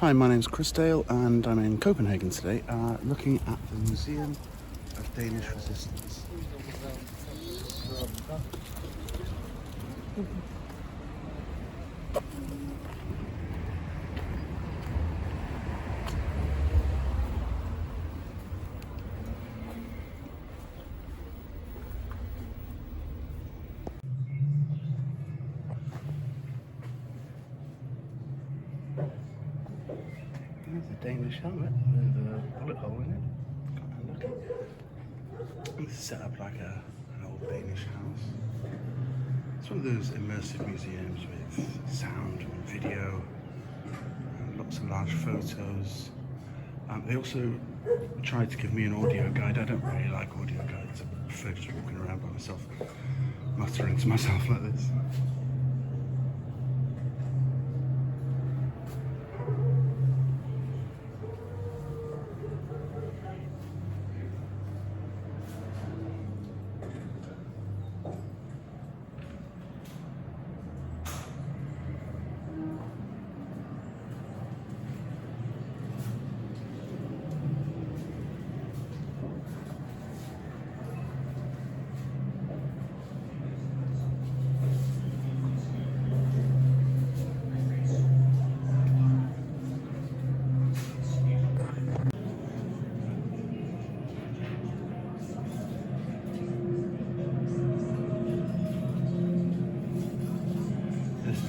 Hi, my name's Chris Dale and I'm in Copenhagen today looking at the Museum of Danish Resistance. There's a Danish helmet with a bullet hole in it. Quite handy. It's set up like an old Danish house. It's one of those immersive museums with sound and video, and lots of large photos. They also tried to give me an audio guide. I don't really like audio guides. I prefer just walking around by myself, muttering to myself like this.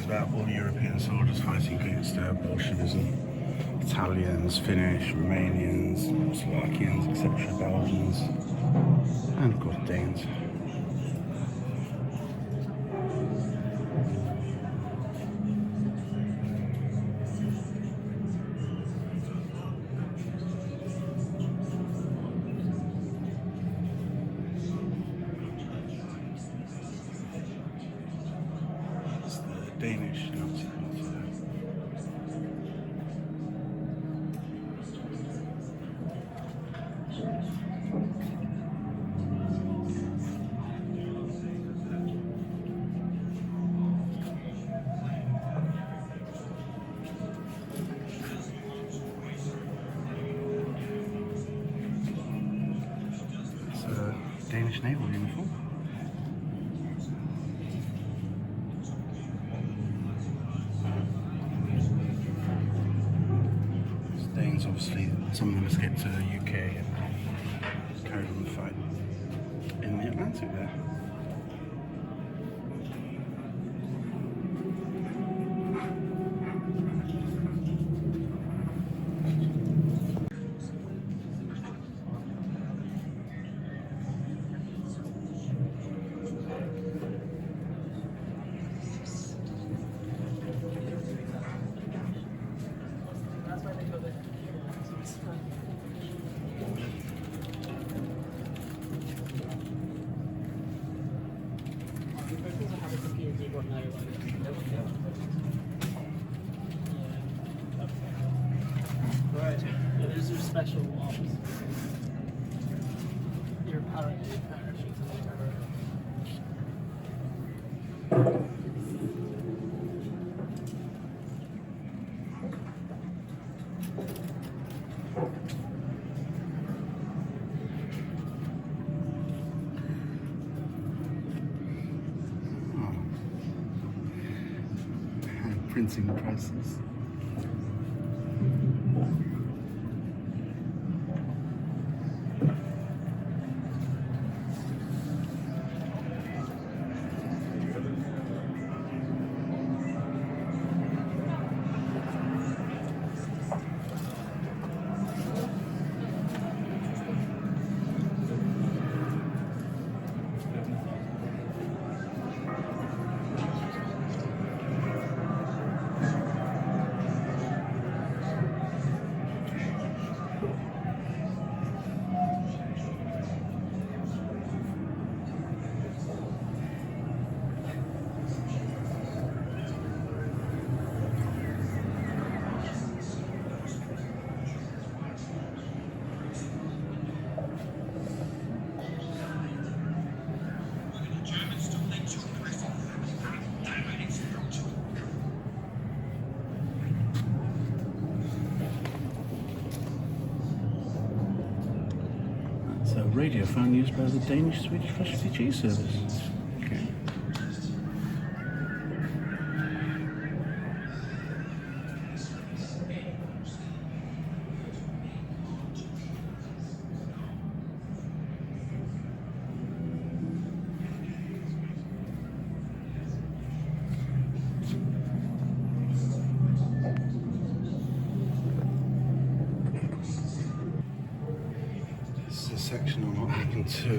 About all European soldiers fighting against Bolshevism. Italians, Finnish, Romanians, Slovakians, etc., Belgians, and of course Danes. Danish Nazi culture. It's a Danish naval uniform. Danes, obviously, some of them escaped to the UK and carried on the fight in the Atlantic there. Right. Yeah, there's your special ops. Your parachute Printing presses. radio phone used by the Danish-Swedish refugee service. Okay. This is a section on what happened to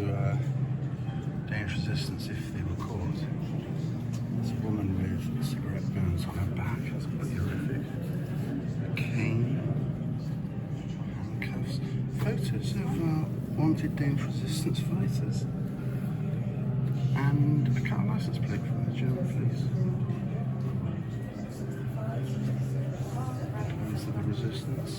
Danish resistance if they were caught. There's a woman with cigarette burns on her back. That's pretty horrific. A cane, handcuffs, photos of wanted Danish resistance fighters, and a car license plate from the German police. These are the resistance.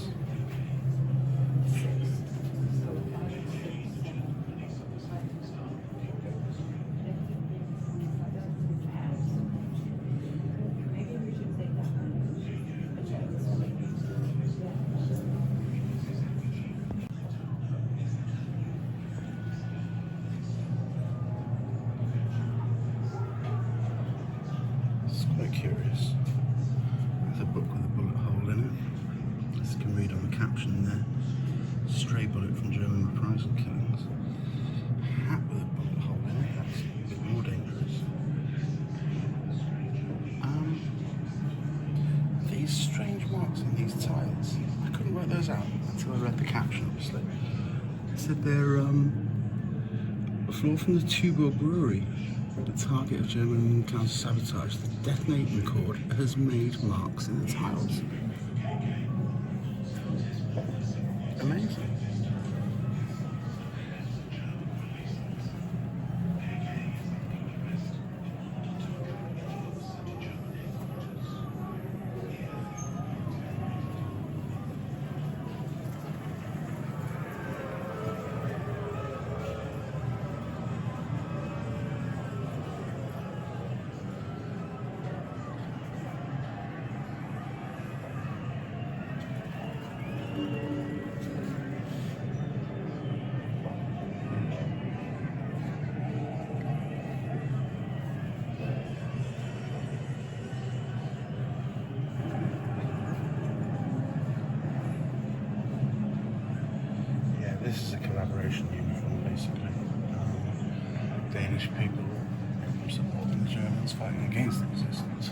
Quite curious. There's a book with a bullet hole in it. As you can read on the caption there, stray bullet from German reprisal killings. A hat with a bullet hole in it, that's a bit more dangerous. These strange marks on these tiles, I couldn't work those out until I read the caption, obviously. It said they're a floor from the Tuborg brewery. The target of German counter-sabotage, the detonating cord has made marks in the tiles. Amazing. This is a collaboration uniform, basically. Danish people supporting the Germans fighting against the resistance.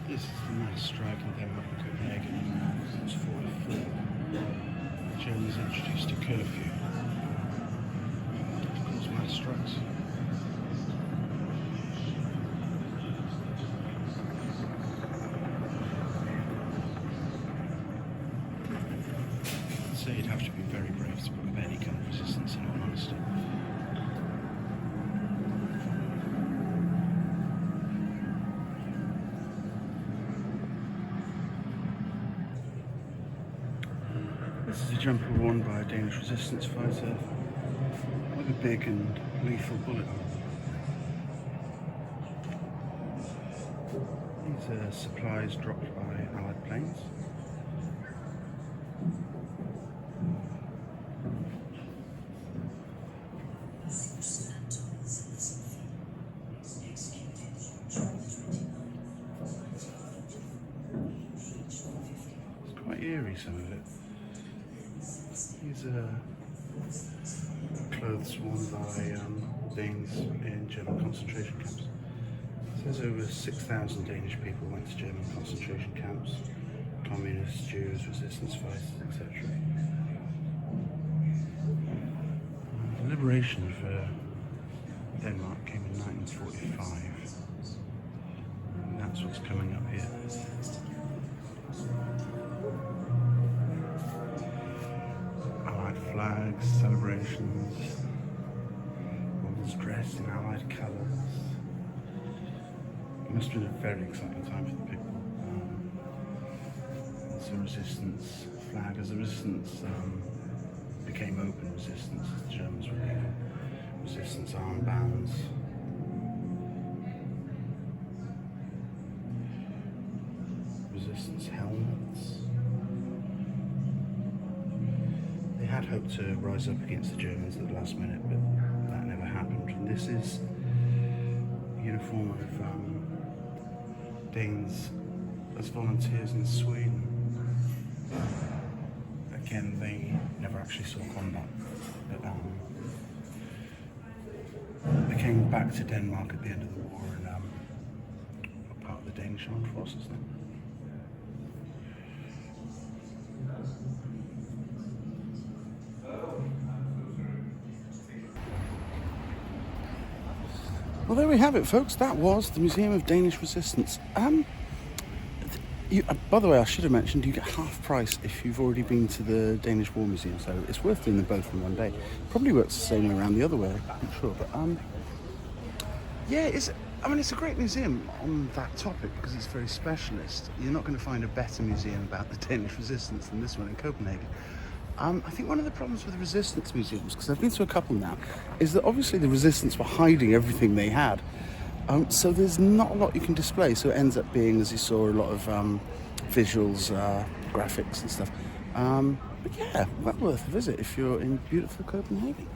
This is the mass strike in Denmark and Copenhagen since 1944. The Germans introduced a curfew. Mass strikes. So you'd have to be very brave to put up any kind of resistance, in all honesty. This is a jumper worn by a Danish resistance fighter with a big and lethal bullet hole. These are supplies dropped by Allied planes. It's quite eerie, some of it. These are clothes worn by Danes in German concentration camps. It says over 6,000 Danish people went to German concentration camps. Communists, Jews, resistance fighters, etc. The liberation for Denmark came in 1945. And that's what's coming up here. Allied flags, celebrations, women's dressed in Allied colours. It must have been a very exciting time for the people. It's a resistance flag. As the resistance became open resistance, as the Germans were leaving, resistance armbands. Resistance helmets. They had hoped to rise up against the Germans at the last minute, but that never happened. And this is a uniform of Danes as volunteers in Sweden. Again, they never actually saw combat, but they came back to Denmark at the end of the war and were part of the Danish armed forces then. Well, there we have it, folks. That was the Museum of Danish Resistance. By the way, I should have mentioned, you get half price if you've already been to the Danish War Museum, so it's worth doing them both in one day. Probably works the same way around the other way, I'm sure. But yeah, it's a great museum on that topic because it's very specialist. You're not going to find a better museum about the Danish Resistance than this one in Copenhagen. I think one of the problems with the Resistance museums, because I've been to a couple now, is that obviously the Resistance were hiding everything they had. So there's not a lot you can display, so it ends up being, as you saw, a lot of visuals, graphics and stuff. But yeah, well worth a visit if you're in beautiful Copenhagen.